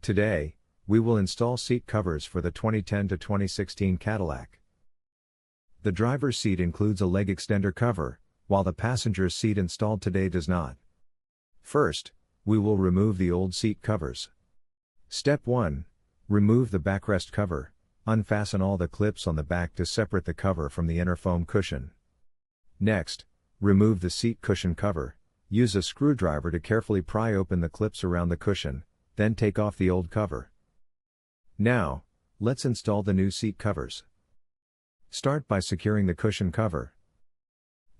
Today, we will install seat covers for the 2010 to 2016 Cadillac. The driver's seat includes a leg extender cover, while the passenger's seat installed today does not. First, we will remove the old seat covers. Step 1. Remove the backrest cover. Unfasten all the clips on the back to separate the cover from the inner foam cushion. Next, remove the seat cushion cover. Use a screwdriver to carefully pry open the clips around the cushion, then take off the old cover. Now, let's install the new seat covers. Start by securing the cushion cover.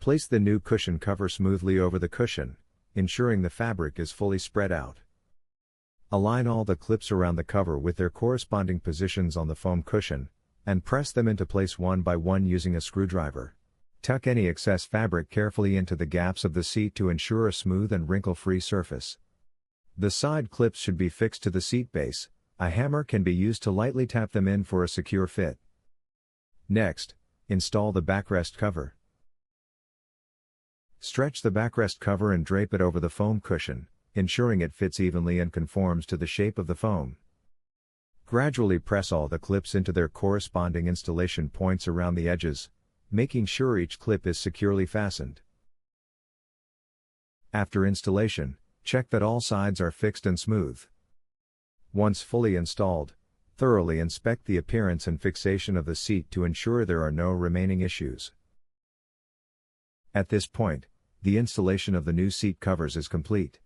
Place the new cushion cover smoothly over the cushion, ensuring the fabric is fully spread out. Align all the clips around the cover with their corresponding positions on the foam cushion, and press them into place one by one using a screwdriver. Tuck any excess fabric carefully into the gaps of the seat to ensure a smooth and wrinkle-free surface. The side clips should be fixed to the seat base. A hammer can be used to lightly tap them in for a secure fit. Next, install the backrest cover. Stretch the backrest cover and drape it over the foam cushion, ensuring it fits evenly and conforms to the shape of the foam. Gradually press all the clips into their corresponding installation points around the edges, making sure each clip is securely fastened. After installation, check that all sides are fixed and smooth. Once fully installed, thoroughly inspect the appearance and fixation of the seat to ensure there are no remaining issues. At this point, the installation of the new seat covers is complete.